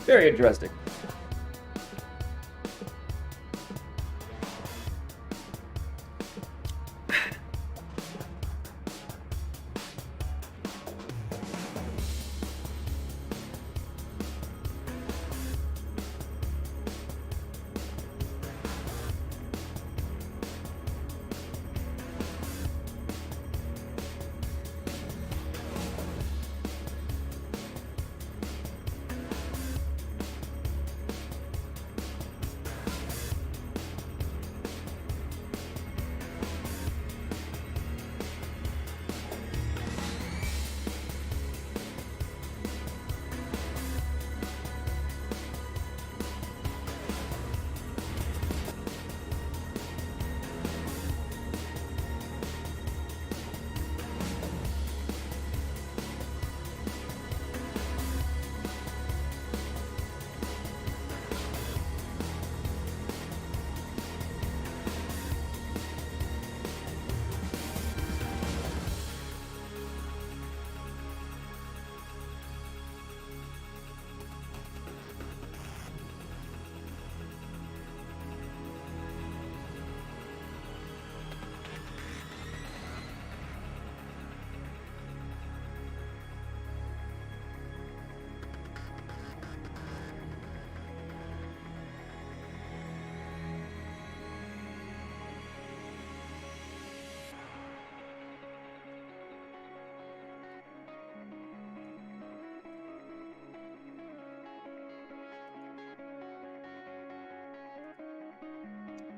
Very interesting.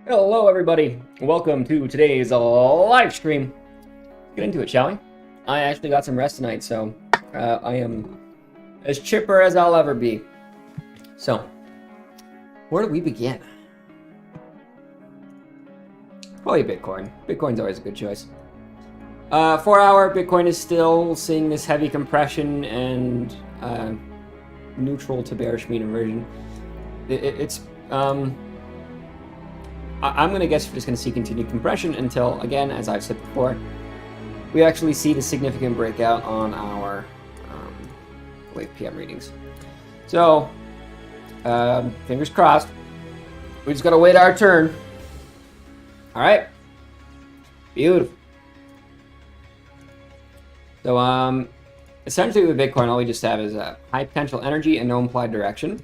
Hello, everybody. Welcome to today's live stream. Get into it, shall we? I actually got some rest tonight, so I am as chipper as I'll ever be. So, where do we begin? Probably Bitcoin. Bitcoin's always a good choice. 4-hour Bitcoin is still seeing this heavy compression and neutral to bearish mean inversion. I'm going to guess we're just going to see continued compression until, again, as I've said before, we actually see the significant breakout on our late PM readings. So, fingers crossed. We just got to wait our turn. All right. Beautiful. So, essentially with Bitcoin, all we just have is a high potential energy and no implied direction.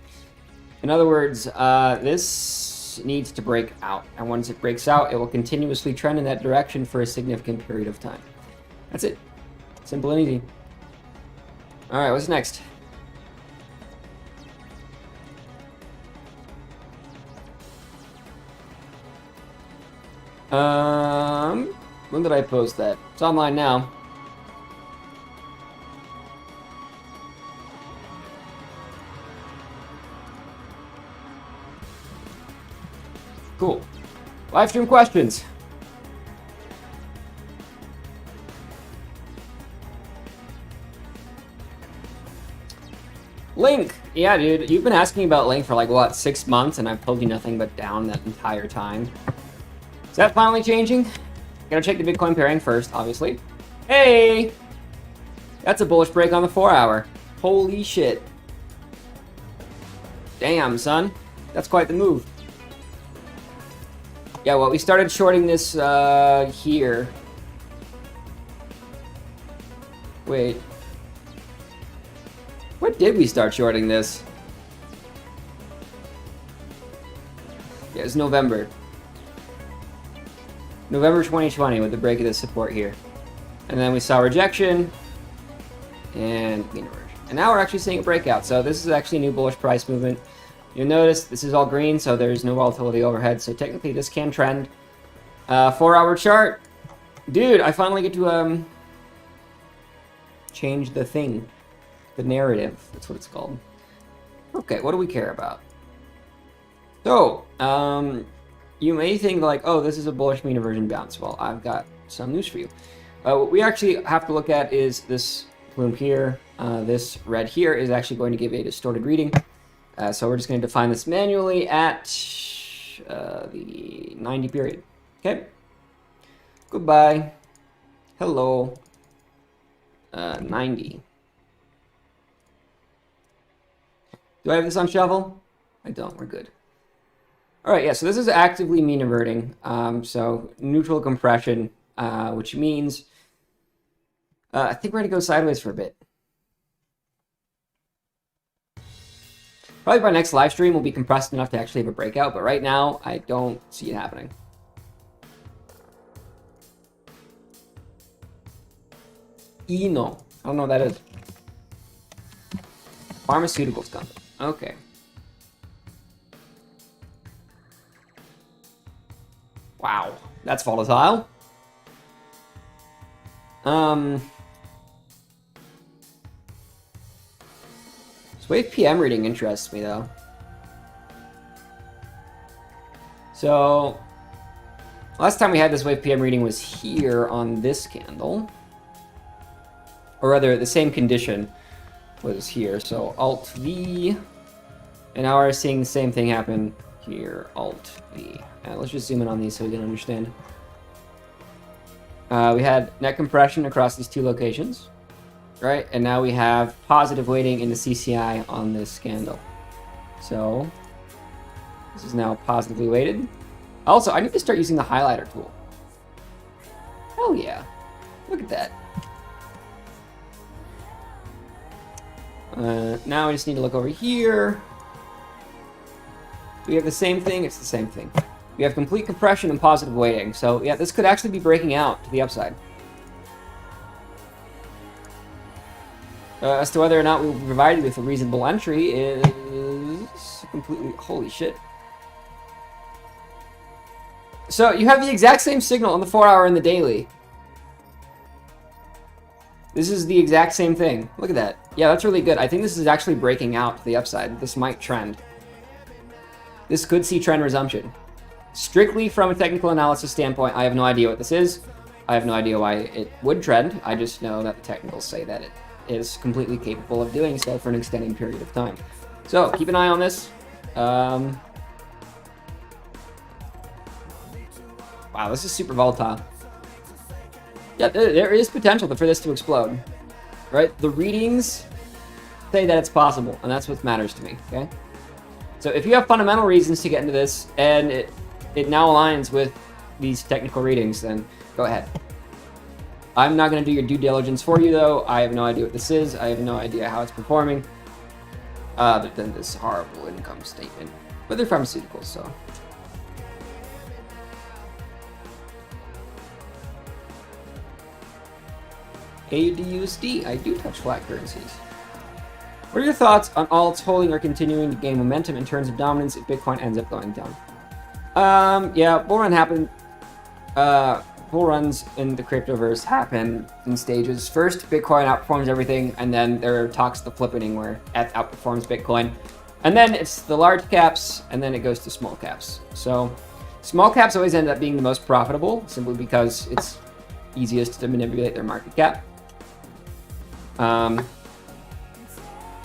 In other words, this needs to break out, and once it breaks out, it will continuously trend in that direction for a significant period of time. That's it. Simple and easy. All right, what's next? When did I post that? It's online now. Cool. Live stream questions. Link. Yeah, dude. You've been asking about Link for like, what, 6 months, and I've told you nothing but down that entire time. Is that finally changing? Gotta check the Bitcoin pairing first, obviously. Hey! That's a bullish break on the 4-hour. Holy shit. Damn, son. That's quite the move. Yeah, well, we started shorting this here. Wait. When did we start shorting this? Yeah, it's November. November 2020 with the break of this support here. And then we saw rejection and mean reversion. And now we're actually seeing a breakout. So this is actually a new bullish price movement. You'll notice this is all green, so there's no volatility overhead. So technically this can trend. 4-hour chart. Dude, I finally get to change the thing. The narrative. That's what it's called. Okay, what do we care about? So, you may think like, oh, this is a bullish mean reversion bounce. Well, I've got some news for you. What we actually have to look at is this bloom here. This red here is actually going to give a distorted reading. So we're just going to define this manually at the 90 period. Okay. Goodbye. Hello. 90. Do I have this on shuffle? I don't. We're good. All right, yeah, so this is actively mean reverting. So neutral compression, which means I think we're going to go sideways for a bit. Probably by next live stream will be compressed enough to actually have a breakout, but right now I don't see it happening. Eno. I don't know what that is. Pharmaceuticals company. Okay. Wow, that's volatile. This wave PM reading interests me though. So last time we had this wave PM reading was here on this candle. Or rather, the same condition was here. So Alt V. And now we're seeing the same thing happen here. Alt V. Let's just zoom in on these so we can understand. We had net compression across these two locations. Right? And now we have positive weighting in the CCI on this candle. So this is now positively weighted. Also, I need to start using the highlighter tool. Hell yeah. Look at that. Now I just need to look over here. We have the same thing. It's the same thing. We have complete compression and positive weighting. So yeah, this could actually be breaking out to the upside. As to whether or not we will be provided with a reasonable entry is completely... Holy shit. So you have the exact same signal on the 4-hour and the daily. This is the exact same thing. Look at that. Yeah, that's really good. I think this is actually breaking out to the upside. This might trend. This could see trend resumption. Strictly from a technical analysis standpoint, I have no idea what this is. I have no idea why it would trend. I just know that the technicals say that it is completely capable of doing so for an extended period of time. So keep an eye on this. Wow, this is super volatile. Yeah, there is potential for this to explode, right? The readings say that it's possible, and that's what matters to me, okay? So if you have fundamental reasons to get into this, and it now aligns with these technical readings, then go ahead. I'm not going to do your due diligence for you, though. I have no idea what this is. I have no idea how it's performing, other than this horrible income statement. But they're pharmaceuticals, so... AUDUSD, I do touch flat currencies. What are your thoughts on alts holding or continuing to gain momentum in terms of dominance if Bitcoin ends up going down? Yeah, bull run happened. Bull runs in the cryptoverse happen in stages. First, Bitcoin outperforms everything, and then there are talks of the flippening where ETH outperforms Bitcoin. And then it's the large caps, and then it goes to small caps. So small caps always end up being the most profitable, simply because it's easiest to manipulate their market cap.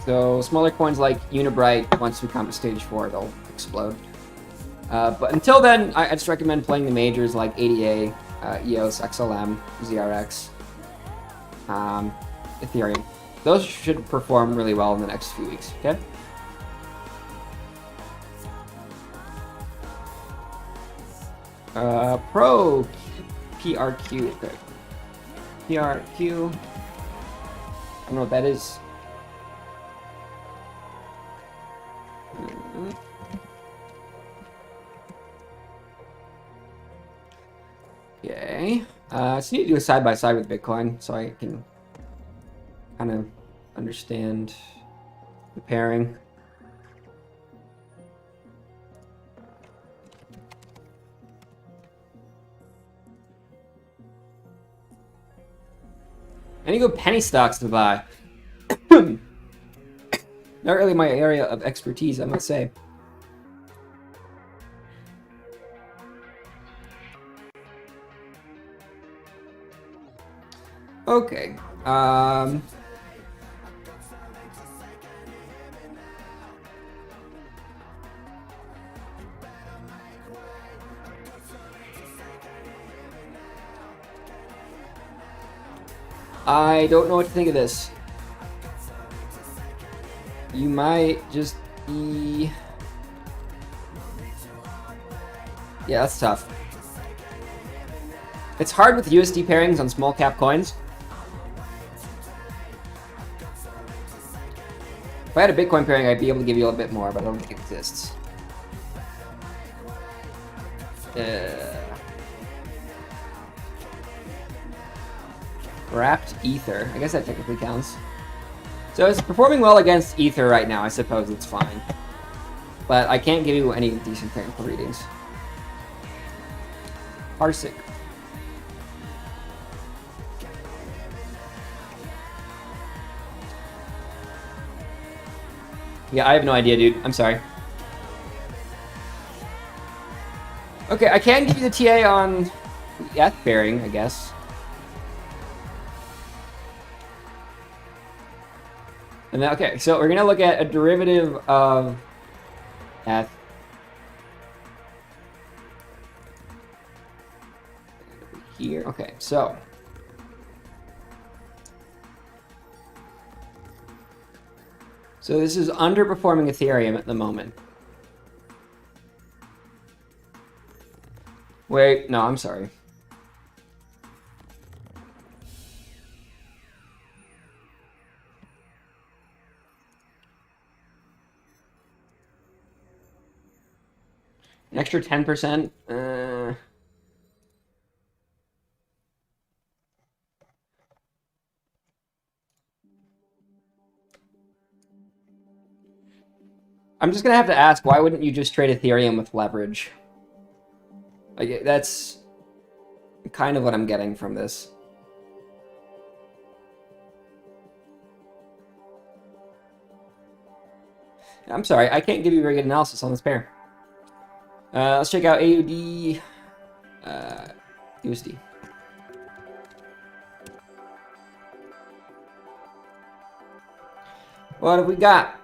So smaller coins like Unibright, once we come to stage 4, they'll explode. But until then, I just recommend playing the majors like ADA, EOS, XLM, ZRX, Ethereum. Those should perform really well in the next few weeks, okay? Pro PRQ, okay. PRQ, I don't know what that is. Okay. I just need to do a side-by-side with Bitcoin so I can kind of understand the pairing. Any good penny stocks to buy? Not really my area of expertise, I must say. Okay. I don't know what to think of this. You might just Yeah, that's tough. It's hard with USD pairings on small cap coins. If I had a Bitcoin pairing, I'd be able to give you a little bit more, but I don't think it exists. Wrapped Ether. I guess that technically counts. So it's performing well against Ether right now. I suppose it's fine. But I can't give you any decent technical readings. Parsec. Yeah, I have no idea, dude. I'm sorry. Okay, I can give you the TA on the ETH pairing, I guess. And then, okay, so we're gonna look at a derivative of ETH. Here, okay, so. So this is underperforming Ethereum at the moment. Wait, no, I'm sorry. An extra 10%? I'm just gonna have to ask, why wouldn't you just trade Ethereum with leverage? Like, that's kind of what I'm getting from this. I'm sorry, I can't give you very good analysis on this pair. Let's check out AUD USD. What have we got?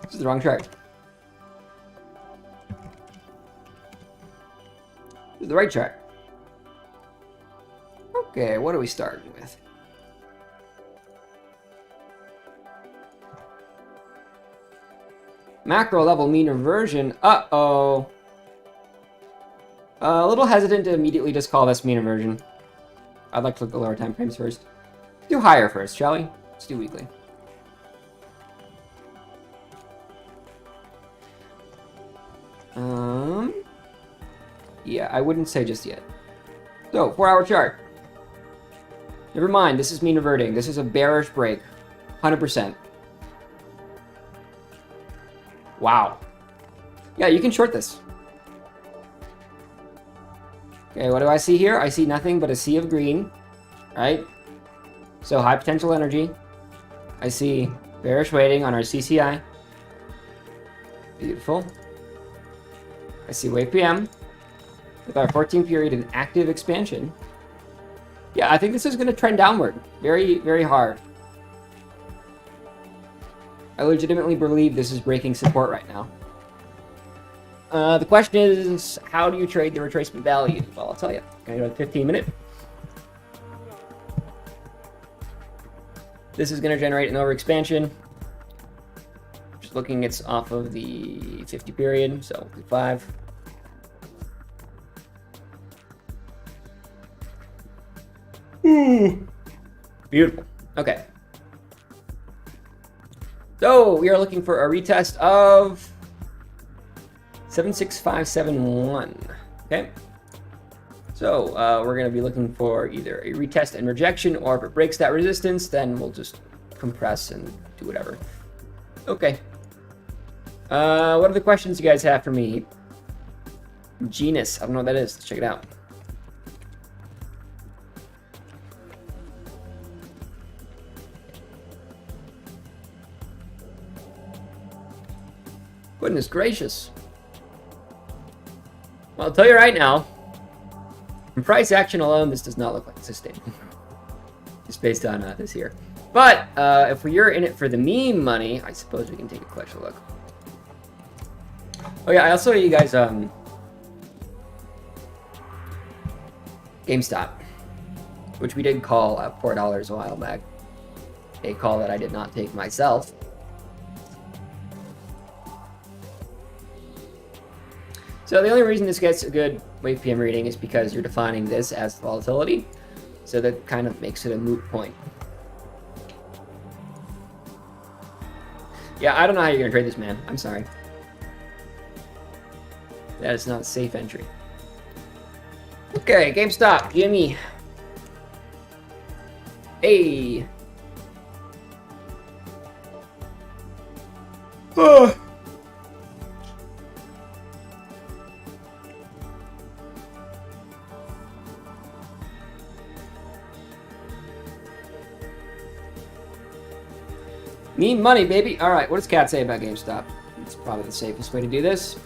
This is the wrong chart. This is the right chart. Okay, what are we starting with? Macro level mean reversion. Uh-oh. A little hesitant to immediately just call this mean reversion. I'd like to look at the lower time frames first. Do higher first, shall we? Let's do weekly. Yeah, I wouldn't say just yet. So, 4-hour chart. Never mind, this is mean reverting. This is a bearish break. 100%. Wow. Yeah, you can short this. Okay, what do I see here? I see nothing but a sea of green, right? So high potential energy. I see bearish weighting on our CCI. Beautiful. I see wave PM with our 14 period in active expansion. Yeah, I think this is going to trend downward very, very hard. I legitimately believe this is breaking support right now. The question is, how do you trade the retracement value? Well, I'll tell you. Can I go to 15 minute? This is going to generate an overexpansion. Just looking, it's off of the 50 period, so 5. Beautiful. Okay. So we are looking for a retest of 76571. Okay. So we're going to be looking for either a retest and rejection, or if it breaks that resistance, then we'll just compress and do whatever. Okay. What are the questions you guys have for me? Genus. I don't know what that is. Let's check it out. Goodness gracious. Well, I'll tell you right now, from price action alone, this does not look like it's sustainable. Just based on this here. But if you're in it for the meme money, I suppose we can take a closer look. Oh yeah, I also you guys GameStop, which we did call $4 a while back. a call that I did not take myself. So the only reason this gets a good wave PM reading is because you're defining this as volatility. So that kind of makes it a moot point. Yeah, I don't know how you're going to trade this, man. I'm sorry. That is not a safe entry. Okay, GameStop, Jimmy. Hey. Oh. Need money, baby. All right, what does Kat say about GameStop? It's probably the safest way to do this.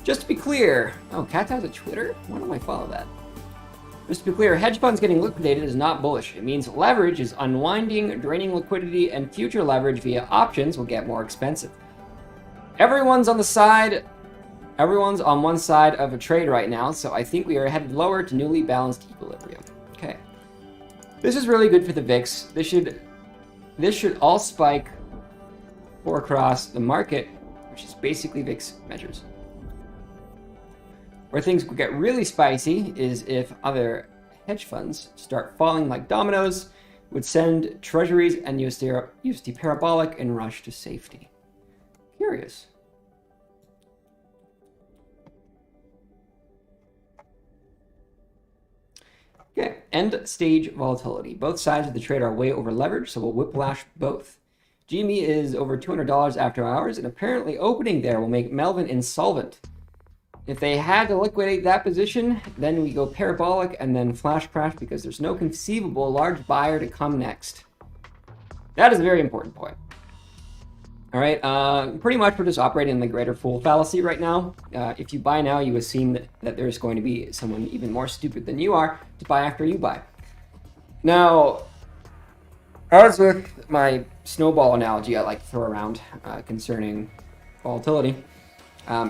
Just to be clear, oh, Kat has a Twitter? Why don't I follow that? Just to be clear, hedge funds getting liquidated is not bullish. It means leverage is unwinding, draining liquidity, and future leverage via options will get more expensive. Everyone's on one side of a trade right now, so I think we are headed lower to newly balanced equilibrium. Okay. This is really good for the VIX. This should all spike or across the market, which is basically VIX measures. Where things would get really spicy is if other hedge funds start falling like dominoes, would send treasuries and USD parabolic and rush to safety. Curious. Okay, end stage volatility. Both sides of the trade are way over leveraged, so we'll whiplash both. GME is over $200 after hours, and apparently opening there will make Melvin insolvent. If they had to liquidate that position, then we go parabolic and then flash crash because there's no conceivable large buyer to come next. That is a very important point. All right, pretty much we're just operating in the greater fool fallacy right now. If you buy now, you assume that there's going to be someone even more stupid than you are to buy after you buy. Now, as with my snowball analogy I like to throw around concerning volatility,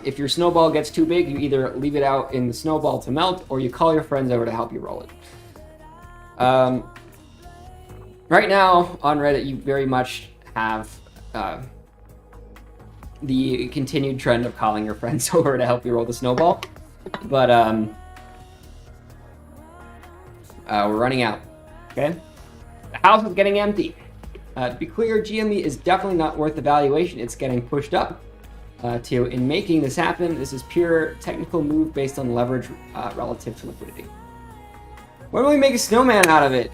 if your snowball gets too big, you either leave it out in the snowball to melt or you call your friends over to help you roll it. Right now on Reddit, you very much have the continued trend of calling your friends over to help you roll the snowball. But we're running out, okay? The house is getting empty. To be clear, GME is definitely not worth the valuation it's getting pushed up to. In making this happen, this is pure technical move based on leverage relative to liquidity. What do we make a snowman out of it?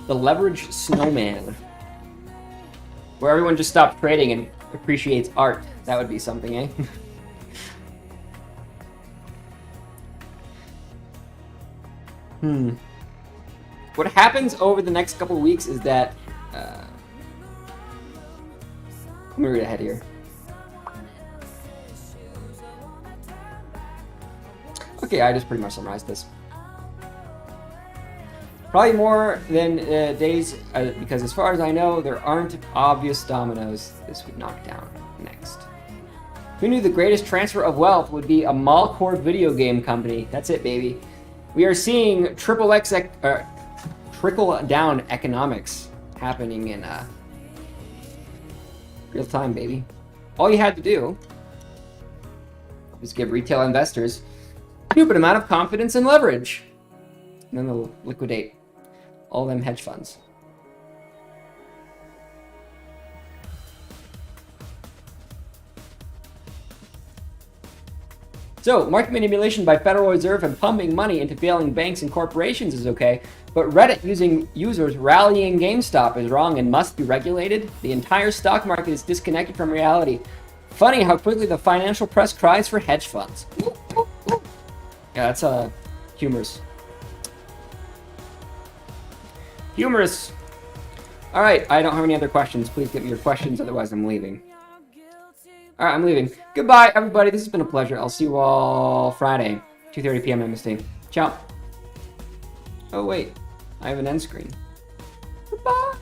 The leverage snowman. Where everyone just stops trading and appreciates art. That would be something, eh? What happens over the next couple of weeks is that... let me read ahead here. Okay, I just pretty much summarized this. Probably more than days, because as far as I know, there aren't obvious dominoes this would knock down next. Who knew the greatest transfer of wealth would be a mall-core video game company? That's it, baby. We are seeing trickle-down economics happening in real time, baby. All you had to do was give retail investors a stupid amount of confidence and leverage, and then they'll liquidate all them hedge funds. So, market manipulation by Federal Reserve and pumping money into failing banks and corporations is okay, but Reddit users rallying GameStop is wrong and must be regulated. The entire stock market is disconnected from reality. Funny how quickly the financial press cries for hedge funds. Yeah, that's humorous. Humorous. All right, I don't have any other questions. Please get me your questions, otherwise I'm leaving. All right, I'm leaving. Goodbye, everybody. This has been a pleasure. I'll see you all Friday, 2:30 p.m. MST. Ciao. Oh, wait. I have an end screen. Goodbye.